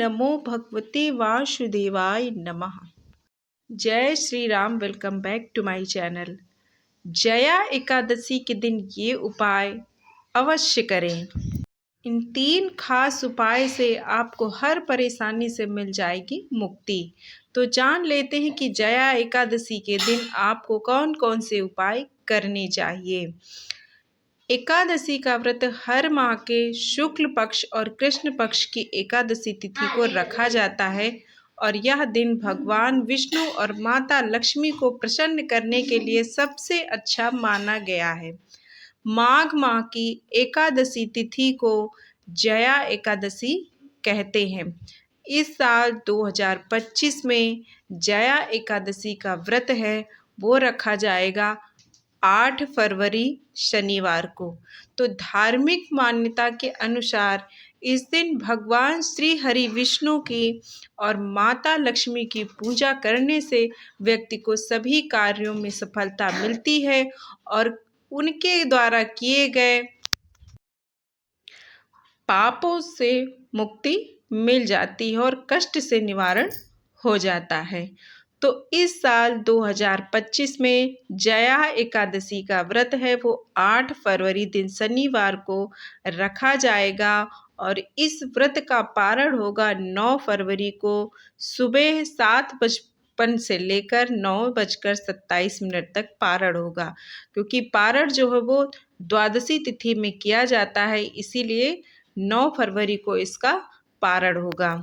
नमो भगवते वासुदेवाय नमः। जय Shri Ram. Welcome back to my channel. Jaya Ekadashi के दिन ये उपाय अवश्य करें। इन 3 खास उपाय से आपको हर परेशानी से मिल जाएगी मुक्ति। तो जान लेते हैं कि जया एकादशी के दिन आपको कौन कौन से उपाय करने चाहिए। एकादशी का व्रत हर माह के शुक्ल पक्ष और कृष्ण पक्ष की एकादशी तिथि को रखा जाता है और यह दिन भगवान विष्णु और माता लक्ष्मी को प्रसन्न करने के लिए सबसे अच्छा माना गया है। माघ माह की एकादशी तिथि को जया एकादशी कहते हैं। इस साल 2025 में जया एकादशी का व्रत है वो रखा जाएगा 8 फरवरी शनिवार को। तो धार्मिक मान्यता के अनुसार इस दिन भगवान श्री हरि विष्णु की और माता लक्ष्मी की पूजा करने से व्यक्ति को सभी कार्यों में सफलता मिलती है और उनके द्वारा किए गए पापों से मुक्ति मिल जाती है और कष्ट से निवारण हो जाता है। तो इस साल 2025 में जया एकादशी का व्रत है वो 8 फरवरी दिन शनिवार को रखा जाएगा और इस व्रत का पारण होगा 9 फरवरी को सुबह 7:55 से लेकर 9:27 तक पारण होगा। क्योंकि पारण जो है वो द्वादशी तिथि में किया जाता है, इसीलिए 9 फरवरी को इसका पारण होगा।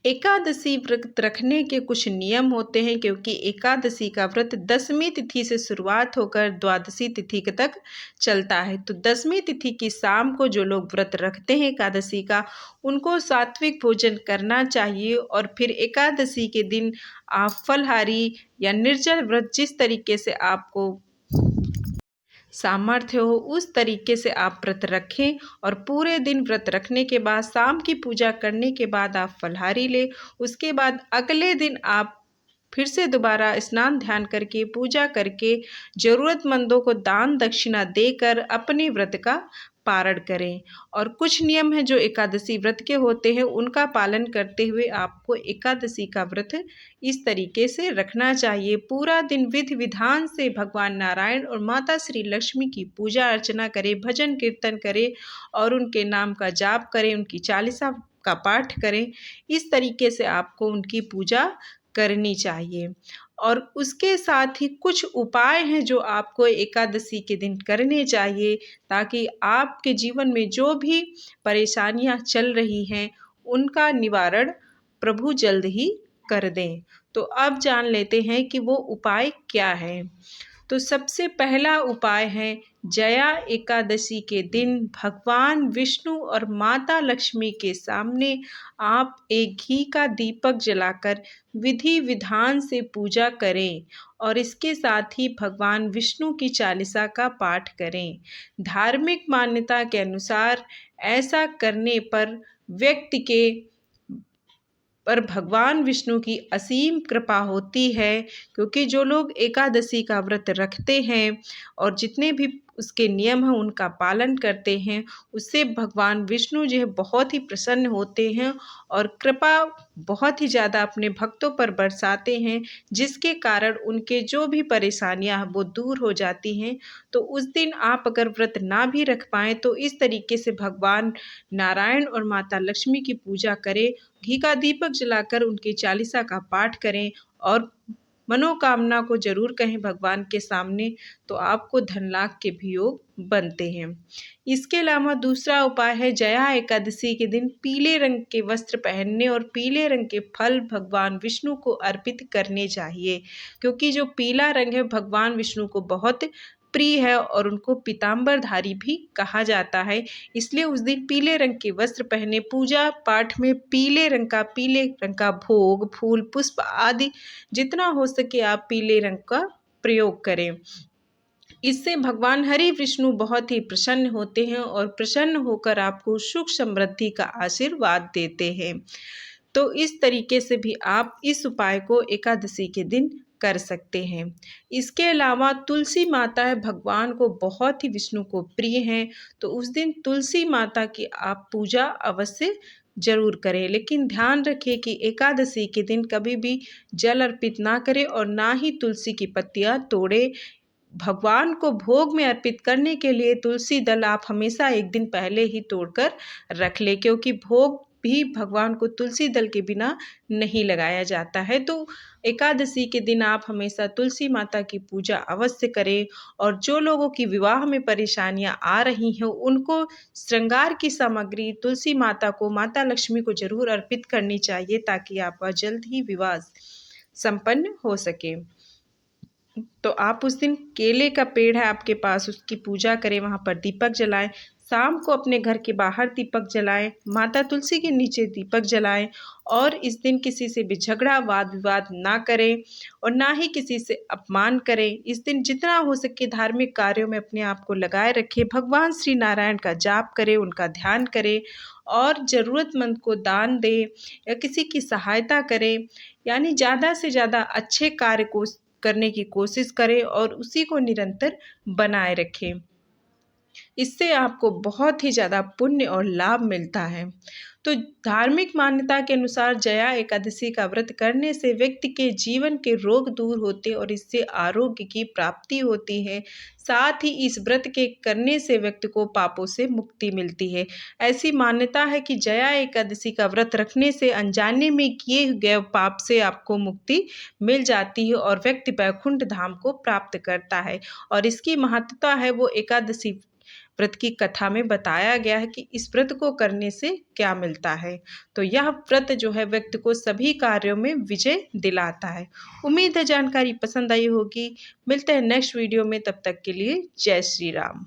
एकादशी व्रत रखने के कुछ नियम होते हैं क्योंकि एकादशी का व्रत 10वीं तिथि से शुरुआत होकर द्वादशी तिथि तक चलता है। तो 10वीं तिथि की शाम को जो लोग व्रत रखते हैं एकादशी का, उनको सात्विक भोजन करना चाहिए और फिर एकादशी के दिन आप फलाहारी या निर्जल व्रत जिस तरीके से आपको सामर्थ्य हो उस तरीके से आप व्रत रखें और पूरे दिन व्रत रखने के बाद शाम की पूजा करने के बाद आप फलाहारी लें। उसके बाद अगले दिन आप फिर से दोबारा स्नान ध्यान करके पूजा करके ज़रूरतमंदों को दान दक्षिणा देकर अपने व्रत का पारण करें। और कुछ नियम हैं जो एकादशी व्रत के होते हैं, उनका पालन करते हुए आपको एकादशी का व्रत इस तरीके से रखना चाहिए। पूरा दिन विधि विधान से भगवान नारायण और माता श्री लक्ष्मी की पूजा अर्चना करें, भजन कीर्तन करें और उनके नाम का जाप करें, उनकी चालीसा का पाठ करें। इस तरीके से आपको उनकी पूजा करनी चाहिए। और उसके साथ ही कुछ उपाय हैं जो आपको एकादशी के दिन करने चाहिए ताकि आपके जीवन में जो भी परेशानियां चल रही हैं उनका निवारण प्रभु जल्द ही कर दें। तो अब जान लेते हैं कि वो उपाय क्या है। तो सबसे पहला उपाय है जया एकादशी के दिन भगवान विष्णु और माता लक्ष्मी के सामने आप एक घी का दीपक जलाकर विधि विधान से पूजा करें और इसके साथ ही भगवान विष्णु की चालीसा का पाठ करें। धार्मिक मान्यता के अनुसार ऐसा करने पर व्यक्ति के पर भगवान विष्णु की असीम कृपा होती है। क्योंकि जो लोग एकादशी का व्रत रखते हैं और जितने भी उसके नियम हैं उनका पालन करते हैं, उससे भगवान विष्णु जो है बहुत ही प्रसन्न होते हैं और कृपा बहुत ही ज़्यादा अपने भक्तों पर बरसाते हैं, जिसके कारण उनके जो भी परेशानियां हैं वो दूर हो जाती हैं। तो उस दिन आप अगर व्रत ना भी रख पाएँ तो इस तरीके से भगवान नारायण और माता लक्ष्मी की पूजा करें, घी का दीपक जलाकर उनकी चालीसा का पाठ करें और मनोकामना को जरूर कहें भगवान के सामने, तो आपको धन लाभ के भी योग बनते हैं। इसके अलावा दूसरा उपाय है जया एकादशी के दिन पीले रंग के वस्त्र पहनने और पीले रंग के फल भगवान विष्णु को अर्पित करने चाहिए। क्योंकि जो पीला रंग है भगवान विष्णु को बहुत प्रिय है और उनको पीताम्बरधारी भी कहा जाता है, इसलिए उस दिन पीले रंग के वस्त्र पहने पूजा पाठ में पीले रंग का भोग फूल पुष्प आदि जितना हो सके आप पीले रंग का प्रयोग करें। इससे भगवान हरि विष्णु बहुत ही प्रसन्न होते हैं और प्रसन्न होकर आपको सुख समृद्धि का आशीर्वाद देते हैं। तो इस तरीके से भी आप इस उपाय को एकादशी के दिन कर सकते हैं। इसके अलावा तुलसी माता है भगवान को बहुत ही विष्णु को प्रिय हैं, तो उस दिन तुलसी माता की आप पूजा अवश्य ज़रूर करें। लेकिन ध्यान रखें कि एकादशी के दिन कभी भी जल अर्पित ना करें और ना ही तुलसी की पत्तियाँ तोड़ें। भगवान को भोग में अर्पित करने के लिए तुलसी दल आप हमेशा एक दिन पहले ही तोड़कर रख लें, क्योंकि भोग भी भगवान को तुलसी दल के बिना नहीं लगाया जाता है। तो एकादशी के दिन आप हमेशा तुलसी माता की पूजा अवश्य करें। और जो लोगों की विवाह में परेशानियां आ रही हैं उनको श्रृंगार की सामग्री तुलसी माता को, माता लक्ष्मी को जरूर अर्पित करनी चाहिए, ताकि आपका जल्द ही विवाह संपन्न हो सके। तो आप उस दिन केले का पेड़ है आपके पास, उसकी पूजा करें, वहाँ पर दीपक जलाएं। शाम को अपने घर के बाहर दीपक जलाएं, माता तुलसी के नीचे दीपक जलाएं। और इस दिन किसी से भी झगड़ा वाद विवाद ना करें और ना ही किसी से अपमान करें। इस दिन जितना हो सके धार्मिक कार्यों में अपने आप को लगाए रखें। भगवान श्री नारायण का जाप करें, उनका ध्यान करें और ज़रूरतमंद को दान दें या किसी की सहायता करें। यानी ज़्यादा से ज़्यादा अच्छे कार्य को करने की कोशिश करें और उसी को निरंतर बनाए रखें। इससे आपको बहुत ही ज़्यादा पुण्य और लाभ मिलता है। तो धार्मिक मान्यता के अनुसार जया एकादशी का व्रत करने से व्यक्ति के जीवन के रोग दूर होते और इससे आरोग्य की प्राप्ति होती है। साथ ही इस व्रत के करने से व्यक्ति को पापों से मुक्ति मिलती है। ऐसी मान्यता है कि जया एकादशी का व्रत रखने से अनजाने में किए गए पाप से आपको मुक्ति मिल जाती है और व्यक्ति वैकुंठ धाम को प्राप्त करता है। और इसकी महत्ता है वो एकादशी व्रत की कथा में बताया गया है कि इस व्रत को करने से क्या मिलता है। तो यह व्रत जो है व्यक्ति को सभी कार्यों में विजय दिलाता है। उम्मीद है जानकारी पसंद आई होगी। मिलते हैं नेक्स्ट वीडियो में, तब तक के लिए जय श्री राम।